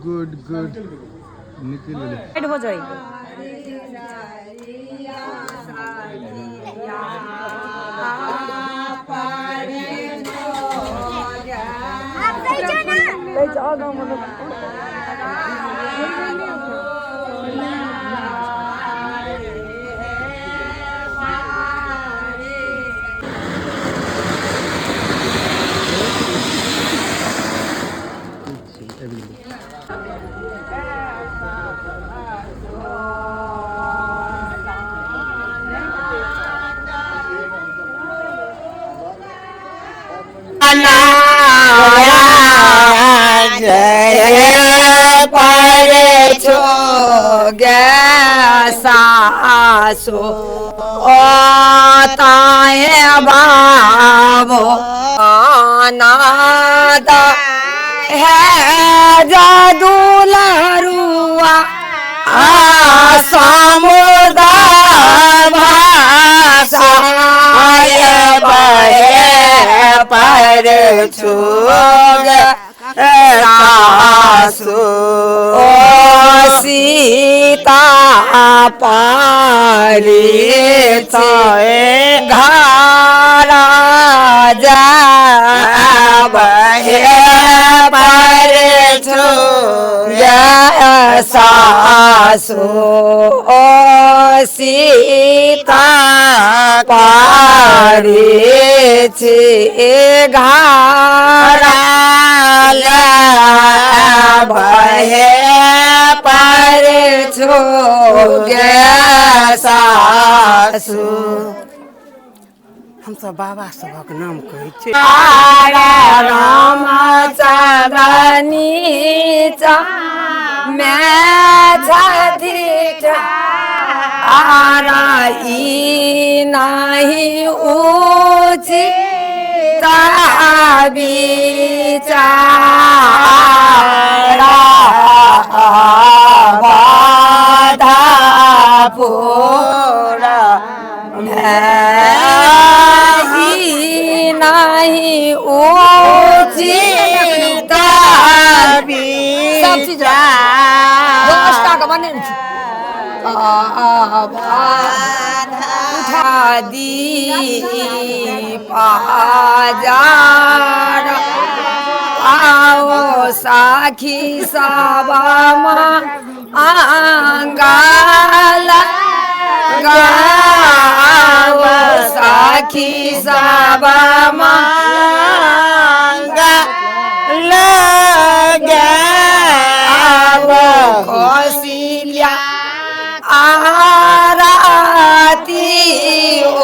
good good निकल गए add हो जाए ले जाओ ना जय पारे छो सासो ओ ताए बाबो नादा है जादू लरुआ समुदा भाषा पर छुग सासु ओ सीता पारी घारा जा पर छुग सासु ओ सीता पारी घारा भये पर छुगे सासु हम सब बाबा सबक नाम कहै छी राम चरनी मैं छथि आराई नहीं ऊँची बिचारा बाधा पूरा नहीं उचित उठा दी पाजार आओ साखी साबामा आंगाल गाओ साखी साबामा कौशल्या आरती ओ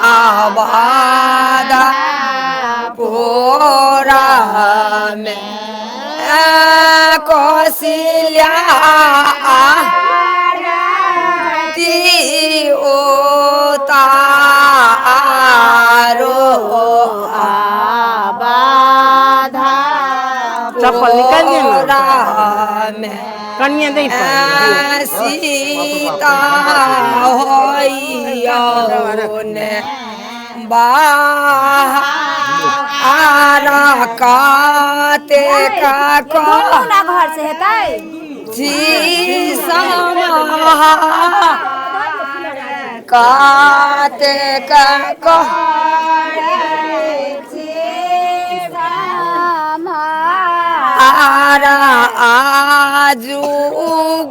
आबादा पूरा में कौशल्या आरती ओ तारो चप्पल निकाल कन्या दे सीता होइयोने बाहरा काते का कोना घर से हेतै जी समा काते का आरा आजू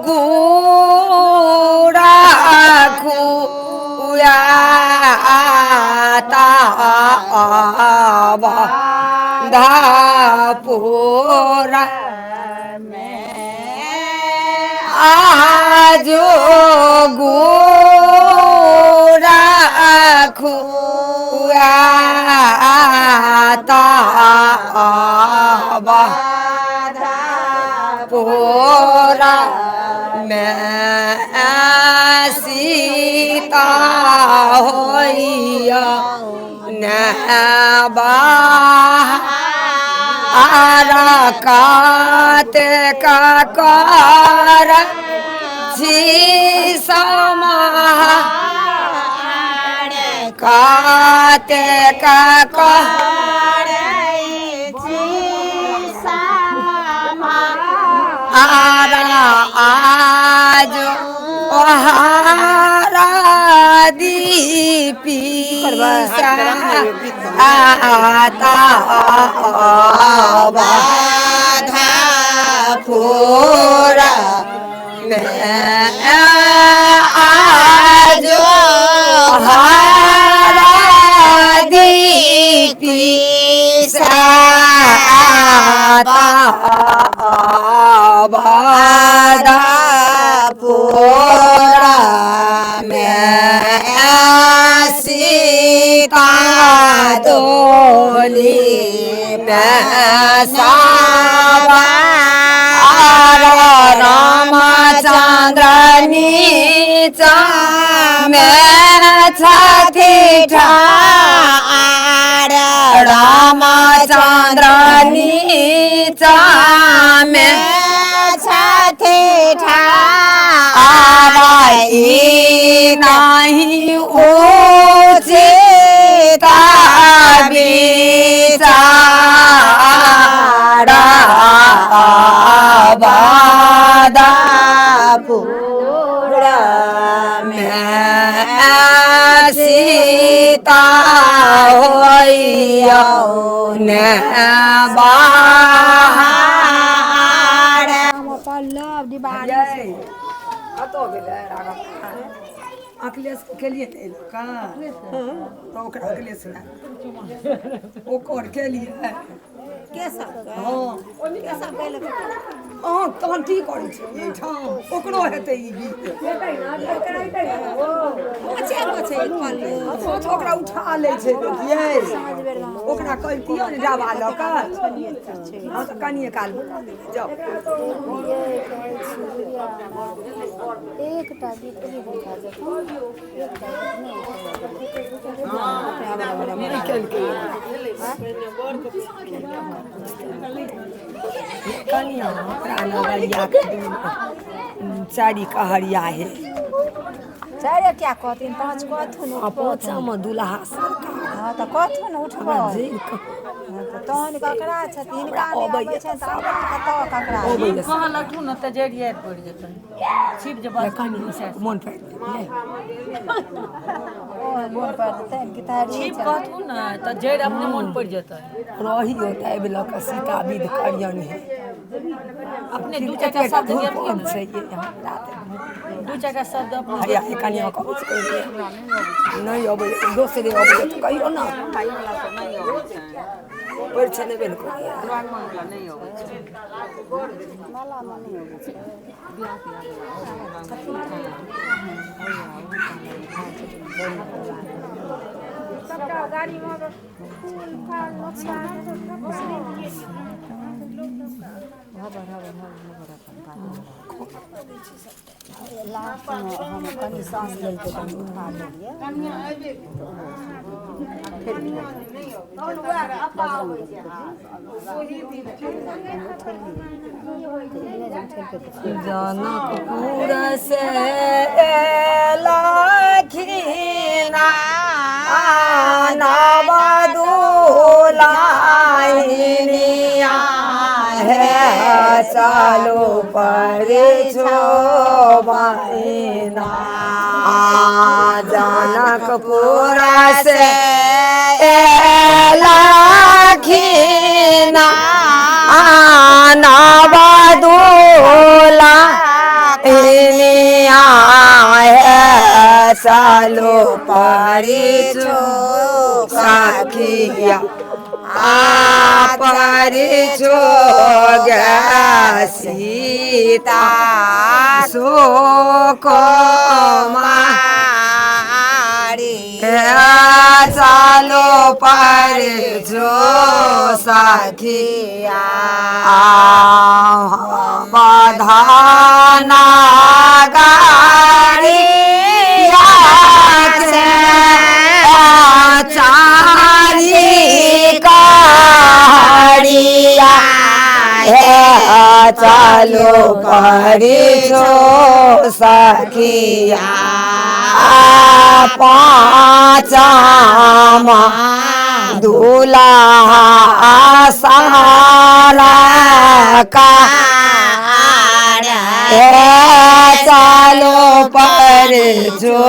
गुड़ा खुया धापुरा आजू गुड़ा खुया पूरा मैं सीता होइया आरा काते का कर जी समा काते का आज ओहारा दीपी आता बाधा पूरा आज ओहारा दीपी आता बाधा पूरा में सीता डोली में रामचंद्र नीचा में छठी ठाड़ रामचंद्र नीचा में छठी ठाड़ नहीं ऊँचे बिचारा बादा पूरा में सीता होइया ने बाहर पल्लव दिवाली अखिलेश के लिए का तो अखिलेश ओकर के लिए के सब कैले तहन की करै छै ठाम ओकरो हेतै ई गीत ओकरा उठा लै छै देखियै ओकरा कहतियौ ने डाबा लऽ कऽ तऽ कनिए काल जाउ एकटा गीत देखा कनिया प्राणवरिया चारी कहरिया है चारे क्या कहथिन पाँच कहथुन पाँचम दुल्हा सरकार हाँ तो कहथुन उठबा तहन ककरा छथिन हिनका नहि अबै छनि तऽ हमरा कतऽ ककरा कहाँ लगथुन न तऽ जड़ियात पड़ि जेतनि छिप जे बस मोन पर मोन पर देतनि कि तारी छिप कहथुन न तऽ जड़ि अपने मोन पड़ि जेतनि रही होता है बिला का सीता विध करियन है अपने दू चारि शब्द कौन से ये यहाँ रात दू चारि शब्द अपने हरिया कनिया को नहीं अब दोसरे अब तो कहियो ना पर छने बेन को सबटा गाड़ी में फूल फाल लास्ट में हम कनी सांस लेके कनी उठा लेलिए जनकपुर से लखीना नवदुलाइनिया है चालो पर छोबाइना जनकपुर से लखीना नवदुलाइनिया है चालो पर सखिया परिचो सीता सुकुमारी चालो परिचो सखिया बधाना गारी चारी कारिया चालो परी छो सखिया पाँचमा दूल्हा सहारा का चालो पर जो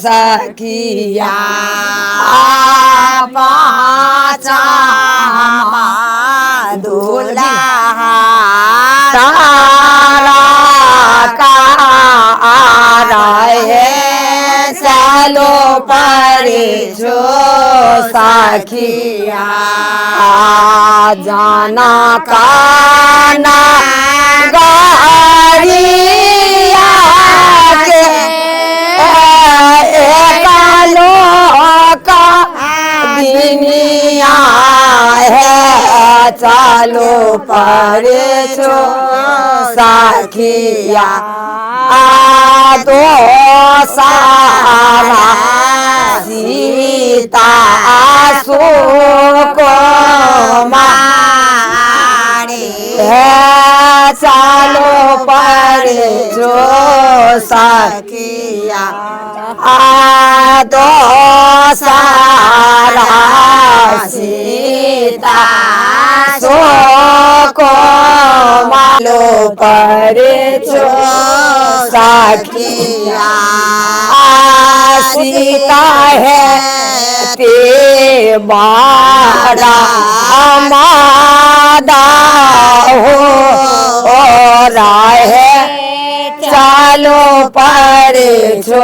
सखिया पाँचमा दूल्हा सहारा का चालो पर जो सखिया जाना काना गाड़िया के कालो का दुनिया है चालो पर जो सखिया दो सारा सीता को मारे चालो पर जो सखिया दो सारा सीता को मालो पर जो सखिया सीता है ते बारा हमारा हो है चालो पर जो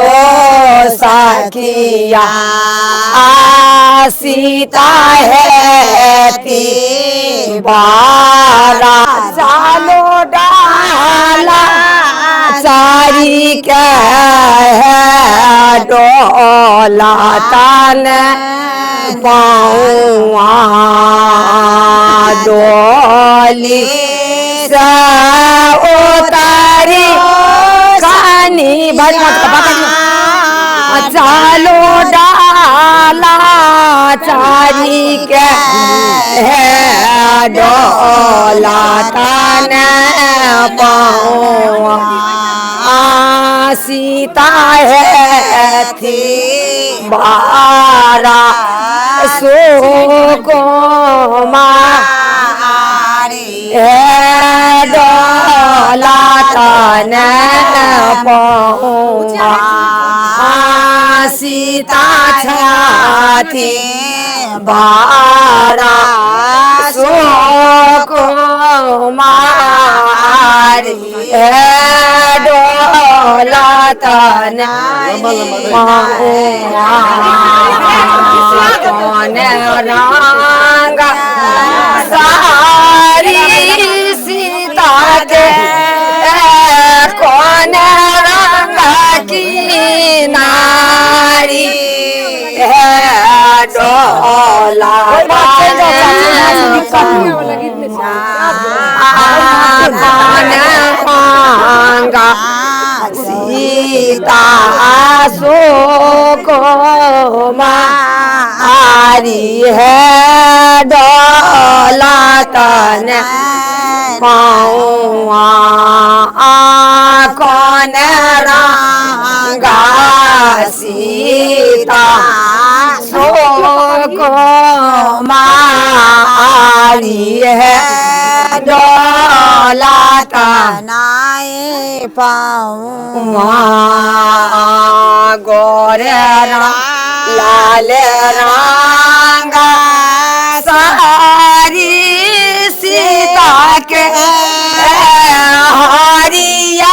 सखिया सीता है ते बारा चालो डाला चारी के डोला तन पाऊआ डोली से उतारी कानी चालो डाला चारी के डोला तन पाऊआ सीता है थी बारा सो को मारे डोला तन पाऊआ सीता छाती बारा सो को मारी डोला तन कौन रंग सारी सीता के कौन रंग की नारी डोला मांगा सीता सो को मारी है डोला तन पाऊआ कौन रंगा सीता सो को मारी है डोला तनाए पाऊआ गोरे लाल रंगा सारी सीता के हरिया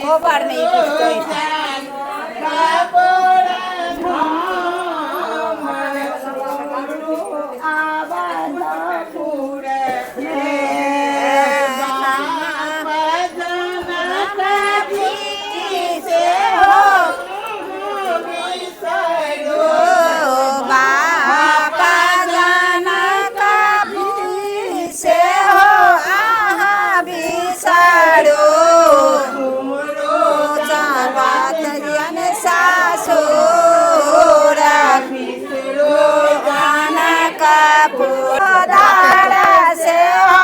खबर नहीं से हो आहा भी दाड़ा से हो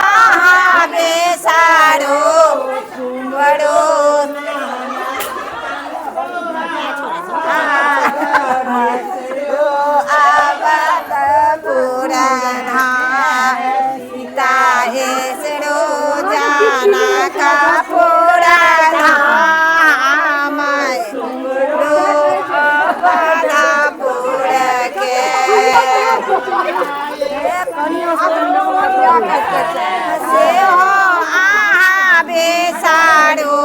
आहा बेसारो बड़ो आबत पुराना सीता हेसरो जाना का पुराना से हो आहा बेसारो